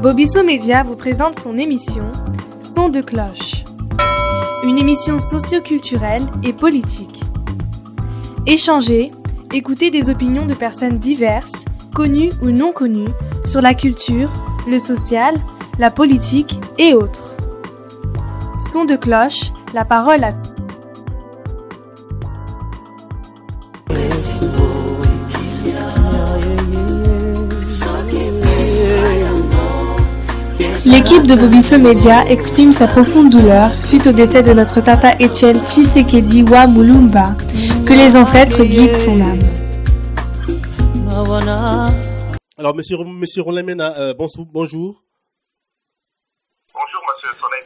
Bobisso Média vous présente son émission Son de cloche, une émission socio-culturelle et politique. Échangez, écoutez des opinions de personnes diverses, connues ou non connues, sur la culture, le social, la politique et autres. Son de cloche, la parole à L'équipe de Bobisso Média exprime sa profonde douleur suite au décès de notre tata Etienne Tshisekedi wa Mulumba. Que les ancêtres guident son âme. Alors, monsieur Rolemena, bonjour. Bonjour, monsieur Soleil.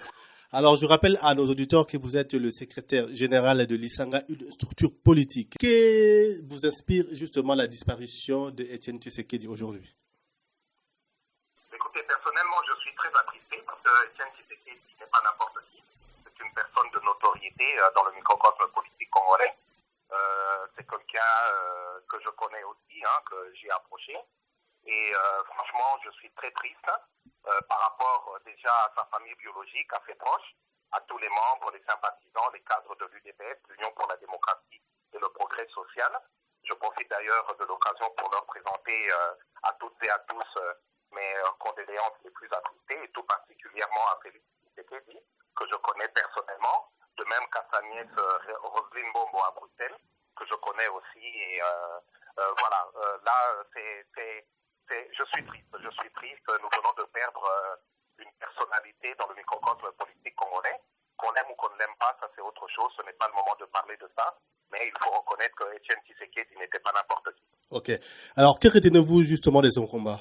Alors, je rappelle à nos auditeurs que vous êtes le secrétaire général de l'Isanga, une structure politique. Qu'est-ce qui vous inspire justement la disparition de Etienne Tshisekedi aujourd'hui? Écoutez, personnellement, je suis très attristé parce que Etienne Tshisekedi n'est pas n'importe qui. C'est une personne de notoriété dans le microcosme politique congolais. C'est quelqu'un que je connais aussi, que j'ai approché. Et franchement, je suis très triste par rapport déjà à sa famille biologique, à ses proches, à tous les membres, les sympathisants, les cadres de l'UDPS, l'Union pour la démocratie et le progrès social. Je profite d'ailleurs de l'occasion pour leur présenter à toutes et à tous mes condoléances les plus attristées, et tout particulièrement à Félix Tshisekedi, que je connais personnellement, de même qu'à sa nièce Roselyne Bombo à Bruxelles, que je connais aussi. Et voilà, là, je suis triste. Nous venons de perdre une personnalité dans le microcosme politique congolais. Qu'on aime ou qu'on ne l'aime pas, ça c'est autre chose. Ce n'est pas le moment de parler de ça. Mais il faut reconnaître que Etienne Tshisekedi n'était pas n'importe qui. Ok. Alors, que retenez-vous justement de son combat?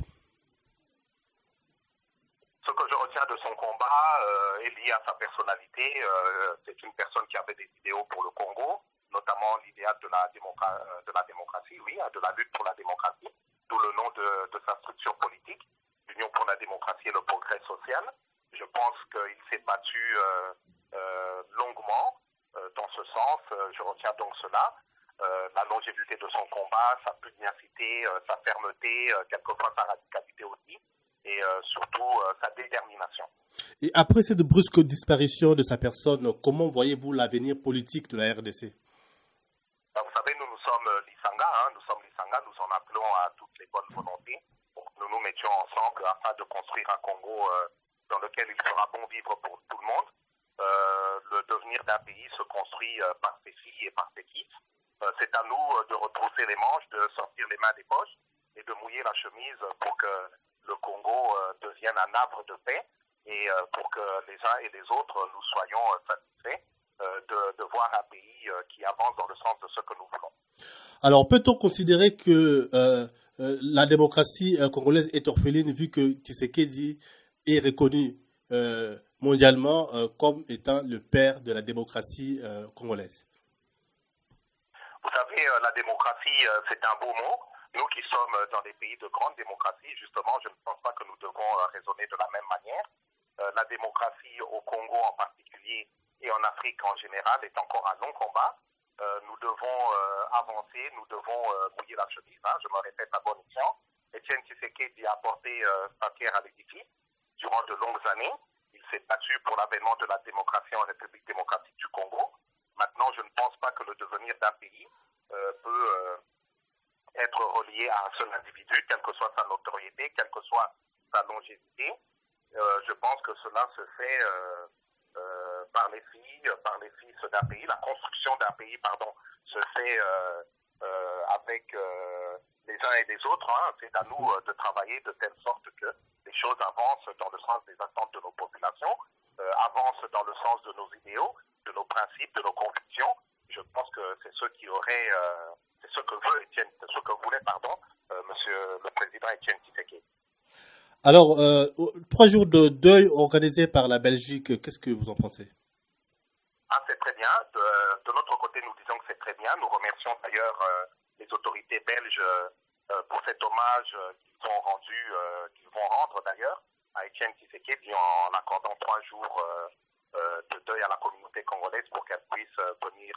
Ce que je retiens de son combat est lié à sa personnalité. C'est une personne qui avait des idéaux pour le Congo, notamment l'idéal de la démocratie, oui, de la lutte pour la démocratie, d'où le nom de sa structure politique, l'Union pour la démocratie et le progrès social. Je pense qu'il s'est battu longuement dans ce sens. Je retiens donc cela. La longévité de son combat, sa pugnacité, sa fermeté, quelquefois sa radicalité aussi. Et surtout sa détermination. Et après cette brusque disparition de sa personne, comment voyez-vous l'avenir politique de la RDC? Vous savez, nous sommes l'Isanga, nous en appelons à toutes les bonnes volontés pour que nous nous mettions ensemble afin de construire un Congo dans lequel il sera bon vivre pour tout le monde. Le devenir d'un pays se construit par ses filles et par ses fils. C'est à nous de retrousser les manches, de sortir les mains des poches et de mouiller la chemise pour que le Congo devienne un havre de paix et pour que les uns et les autres nous soyons satisfaits de voir un pays qui avance dans le sens de ce que nous voulons. Alors, peut-on considérer que la démocratie congolaise est orpheline vu que Tshisekedi est reconnu mondialement comme étant le père de la démocratie congolaise? Vous savez, la démocratie, c'est un beau mot. Nous qui sommes dans des pays de grande démocratie, justement, je ne pense pas que nous devons raisonner de la même manière. La démocratie au Congo en particulier et en Afrique en général est encore un long combat. Nous devons avancer, nous devons mouiller la chemise. Je me répète à bon escient. Etienne Tshisekedi a apporté sa pierre à l'édifice durant de longues années. Il s'est battu pour l'avènement de la démocratie en République démocratique du Congo. Maintenant, je ne pense pas que le devenir d'un pays peut être relié à un seul individu, quelle que soit sa notoriété, quelle que soit sa longévité. Je pense que cela se fait par les fils d'un pays. La construction d'un pays, se fait avec les uns et les autres. C'est à nous de travailler de telle sorte que les choses avancent dans le sens des attentes de nos populations, avancent dans le sens de nos idéaux, de nos principes, de nos convictions. Je pense que c'est ce qui aurait... c'est ce que voulait, monsieur le président Etienne Tshisekedi. Alors, 3 jours de deuil organisés par la Belgique, qu'est-ce que vous en pensez? C'est très bien. De notre côté, nous disons que c'est très bien. Nous remercions d'ailleurs les autorités belges pour cet hommage qu'ils vont rendre d'ailleurs à Etienne Tshisekedi en accordant 3 jours de deuil à la communauté congolaise pour qu'elle puisse venir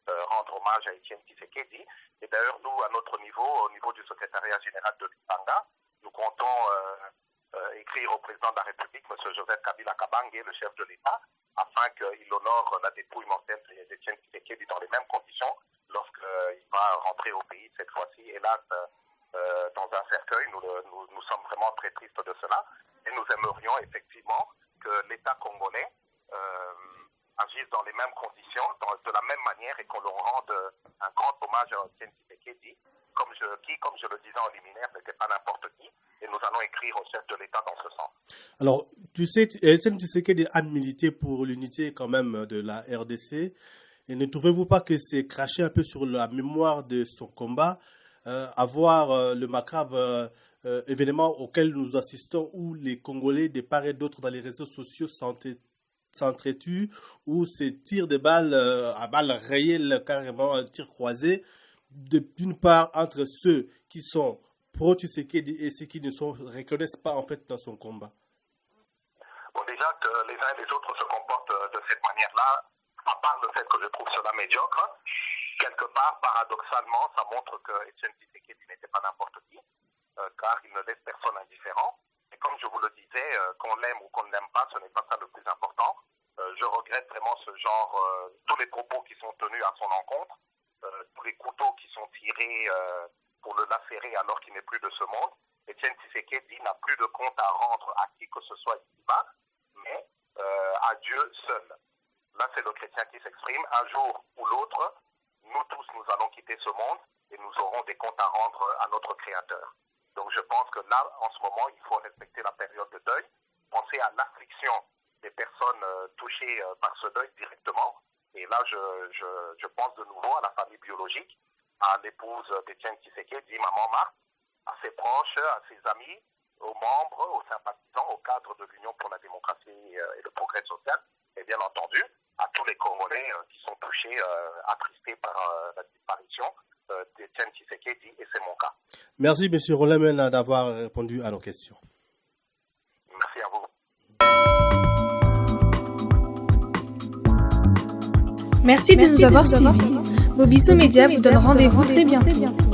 rendre hommage à Etienne Tshisekedi. Et d'ailleurs, nous, à notre niveau, au niveau du secrétariat général de l'Isanga, nous comptons écrire au président de la République, M. Joseph Kabila Kabange, le chef de l'État, afin qu'il honore la dépouille mortelle d'Etienne Tshisekedi dans les mêmes conditions lorsqu'il va rentrer au pays cette fois-ci, hélas, dans un cercueil. Nous sommes vraiment très tristes de cela et nous aimerions effectivement que l'État congolais agisse dans les mêmes conditions, de la même manière, et qu'on leur rende un grand hommage à Etienne Tshisekedi, comme je le disais en liminaire, n'était pas n'importe qui, et nous allons écrire au chef de l'État dans ce sens. Alors, tu sais, Etienne Tshisekedi a milité pour l'unité quand même de la RDC, et ne trouvez-vous pas que c'est cracher un peu sur la mémoire de son combat, avoir le macabre événement auquel nous assistons, où les Congolais, de part et d'autre dans les réseaux sociaux, s'entretuent, où se tirent des balles à balles réelles, carrément un tir croisé, d'une part entre ceux qui sont pro-Tshisekedi et ceux qui ne reconnaissent pas en fait dans son combat. Bon, déjà que les uns et les autres se comportent de cette manière-là, à part le fait que je trouve cela médiocre, quelque part, paradoxalement, ça montre que Etienne Tshisekedi n'était pas n'importe qui, car il ne laisse personne indifférent. Et comme je vous le disais, qu'on l'aime ou qu'on ne l'aime pas, ce n'est pas ça le plus important. Je regrette vraiment ce genre, tous les propos qui sont tenus à son encontre, tous les couteaux qui sont tirés pour le lacérer alors qu'il n'est plus de ce monde. Etienne Tshisekedi n'a plus de compte à rendre à qui que ce soit ici-bas, mais à Dieu seul. Là, c'est le chrétien qui s'exprime. Un jour ou l'autre, nous tous, nous allons quitter ce monde et nous aurons des comptes à rendre à notre Créateur. Donc je pense que là, en ce moment, il faut respecter la période de deuil, penser à l'affliction des personnes touchées par ce deuil directement. Et là, je pense de nouveau à la famille biologique, à l'épouse d'Etienne Tshisekedi, maman Marthe, à ses proches, à ses amis, aux membres, aux sympathisants, au cadre de l'Union pour la démocratie et le progrès social, et bien entendu à tous les Congolais qui sont touchés, attristés par la disparition d'Etienne Tshisekedi, et c'est mon cas. Merci M. Rolemena d'avoir répondu à nos questions. Merci à vous. Merci de nous avoir suivis. Bobisso Média vous donne rendez-vous très bientôt.